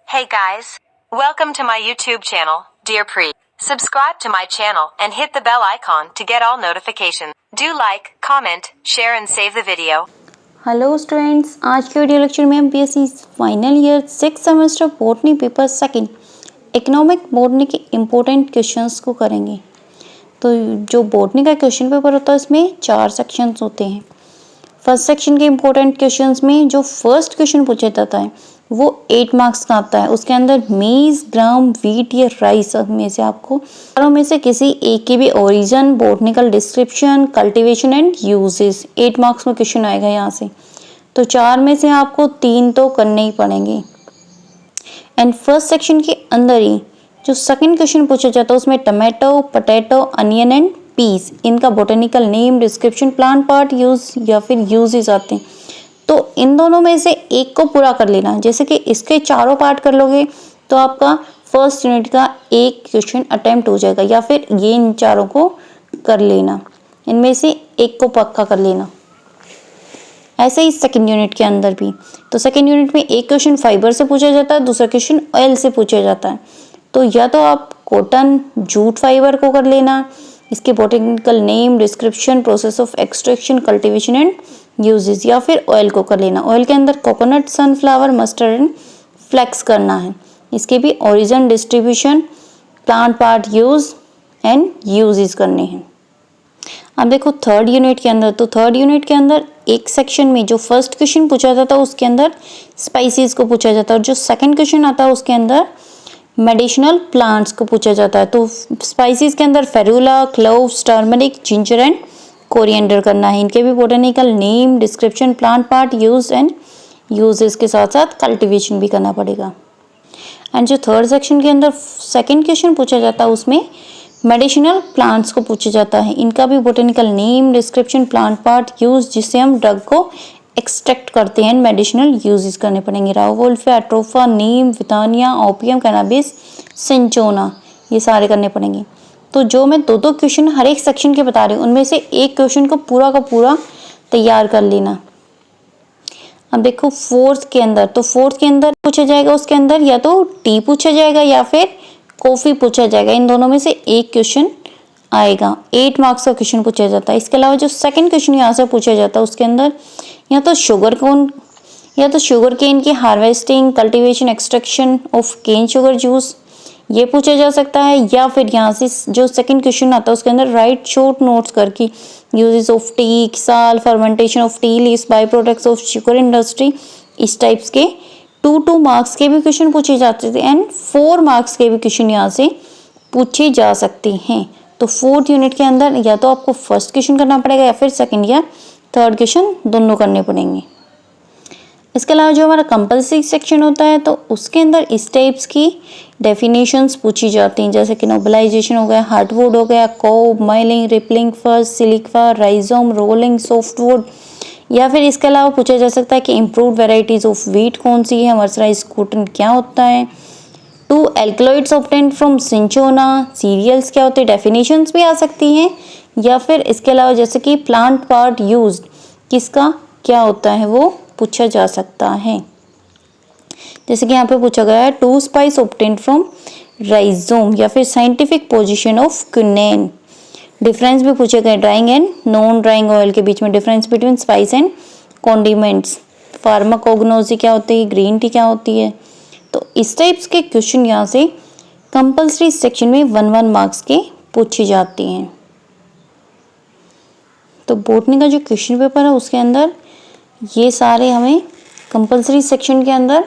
Hey guys, welcome to my YouTube channel, Dear Pre. Subscribe to my channel and hit the bell icon to get all notifications. Do like, comment, share and save the video. Hello students, आज के video lecture में हम BSc final year 6 semester botany paper second economic botany के important questions को करेंगे। तो जो botany का क्वेश्चन पेपर होता है इसमें 4 सेक्शंस होते हैं। फर्स्ट सेक्शन के इम्पोर्टेंट क्वेश्चंस में जो फर्स्ट क्वेश्चन पूछा जाता है वो 8 मार्क्स का आता है। उसके अंदर मेज, ग्राम, व्हीट या राइस में से आपको चारों में से किसी एक की भी origin, botanical description, cultivation and uses 8 marks में क्वेश्चन आएगा यहाँ से। तो 4 में से आपको 3 तो करने ही पड़ेंगे। एंड फर्स्ट सेक्शन के अंदर ही जो सेकंड क्वेश्चन पूछा जाता है उसमें tomato, potato, onion and peas, इनका botanical name, description, plant part use या फिर यूजेस आते हैं। तो इन दोनों में से एक को पूरा कर लेना। जैसे कि इसके चारों पार्ट कर लोगे तो आपका फर्स्ट यूनिट का एक क्वेश्चन अटेम्प्ट हो जाएगा, या फिर ये इन चारों को कर लेना, इनमें से एक को पक्का कर लेना। ऐसे ही सेकंड यूनिट के अंदर भी। तो सेकंड यूनिट में एक क्वेश्चन फाइबर से पूछा जाता है, दूसरा क्वेश्चन ऑयल से पूछा जाता है। तो या तो आप कॉटन, जूट फाइबर को कर लेना, इसके botanical name, description, process of extraction, cultivation and uses, या फिर ऑयल को कर लेना। ऑयल के अंदर coconut, sunflower, mustard and flax करना है। इसके भी origin, distribution, plant part use and uses करने हैं। अब देखो थर्ड यूनिट के अंदर, तो थर्ड यूनिट के अंदर एक सेक्शन में जो फर्स्ट क्वेश्चन पूछा जाता है उसके अंदर स्पाइसेस को पूछा जाता है, और जो सेकंड क्वेश्चन आता है उसके अंदर मेडिसिनल प्लांट्स को पूछा जाता है। तो स्पाइसेस के अंदर Ferula, cloves, turmeric, ginger and coriander करना है। इनके भी botanical name, description, plant part use and uses के साथ साथ कल्टीवेशन भी करना पड़ेगा। एंड जो थर्ड सेक्शन के अंदर सेकंड क्वेश्चन पूछा जाता है उसमें मेडिसिनल प्लांट्स को पूछा जाता है। इनका भी botanical name, description, plant part use, जिससे हम ड्रग को एक्सट्रैक्ट करते हैं, मेडिसिनल यूजेस करने पड़ेंगे। राउवोल्फिया, एट्रोफा, नीम, वितानिया, ओपियम, कैनाबिस, सिंचोना, ये सारे करने पड़ेंगे। तो जो मैं दो क्वेश्चन हर एक सेक्शन के बता रही हूँ उनमें से एक क्वेश्चन को पूरा का पूरा तैयार कर लेना। अब देखो फोर्थ के अंदर, तो फोर्थ के अंदर पूछा जाएगा, उसके अंदर या तो टी पूछा जाएगा या फिर कॉफी पूछा जाएगा। इन दोनों में से एक क्वेश्चन आएगा। 8 मार्क्स का क्वेश्चन पूछा जाता है। इसके अलावा जो सेकंड क्वेश्चन यहाँ से पूछा जाता है उसके अंदर या तो शुगर केन की harvesting, cultivation, extraction of cane sugar juice, ये पूछा जा सकता है। या फिर यहाँ से जो सेकंड क्वेश्चन आता है उसके अंदर राइट शॉर्ट नोट्स करके यूजेस ऑफ टी, साल, fermentation of tea leaves, by products of sugar industry, इस टाइप्स के 2 मार्क्स के भी क्वेश्चन पूछे जाते थे एंड 4 मार्क्स के भी क्वेश्चन यहाँ से पूछे जा सकते हैं। तो फोर्थ यूनिट के अंदर या तो आपको फर्स्ट क्वेश्चन करना पड़ेगा या फिर सेकंड या थर्ड क्वेश्चन दोनों करने पड़ेंगे। इसके अलावा जो हमारा कंपल्सरी सेक्शन होता है तो उसके अंदर इस टाइप्स की डेफिनेशंस पूछी जाती हैं, जैसे कि नोबलाइजेशन हो गया, हार्डवुड हो गया, कोब, माइलिंग, रिपलिंग, फर्स, सिलिकवा, राइजोम, रोलिंग, सॉफ्टवुड। या फिर इसके अलावा पूछा जा सकता है कि इम्प्रूव्ड वेराइटीज ऑफ व्हीट कौन सी है, मर्सराइज कॉटन क्या होता है, 2 alkaloids obtained from cinchona, cereals क्या होते हैं, डेफिनेशंस भी आ सकती हैं। या फिर इसके अलावा जैसे कि प्लांट पार्ट यूज्ड किसका क्या होता है वो पूछा जा सकता है। जैसे कि यहाँ पे पूछा गया है 2 स्पाइस ऑब्टेन्ड फ्रॉम राइजोम, या फिर साइंटिफिक पोजीशन ऑफ क्विनेन। डिफरेंस भी पूछे गए drawing and non drawing oil के बीच में, difference between spice and condiments, pharmacognosy क्या होती है, ग्रीन टी क्या होती है। तो इस टाइप्स के क्वेश्चन यहाँ से कंपल्सरी सेक्शन में 1 मार्क्स के पूछी जाती हैं। तो बॉटनी का जो क्वेश्चन पेपर है उसके अंदर ये सारे हमें कंपल्सरी सेक्शन के अंदर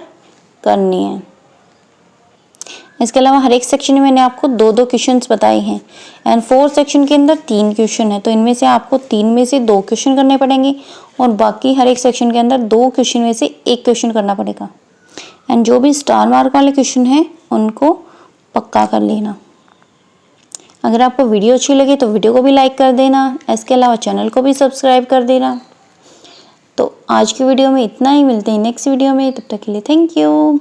करनी है। इसके अलावा हर एक सेक्शन में मैंने आपको 2 क्वेश्चंस बताए हैं एंड 4 सेक्शन के अंदर 3 क्वेश्चन है। तो इनमें से आपको 3 में से 2 क्वेश्चन करने पड़ेंगे और बाकी हर एक सेक्शन के अंदर 2 क्वेश्चन में से 1 क्वेश्चन करना पड़ेगा। एंड जो भी स्टार मार्क वाले क्वेश्चन हैं उनको पक्का कर लेना। अगर आपको वीडियो अच्छी लगी तो वीडियो को भी लाइक कर देना। इसके अलावा चैनल को भी सब्सक्राइब कर देना। तो आज की वीडियो में इतना ही, मिलते हैं नेक्स्ट वीडियो में, तब तक के लिए थैंक यू।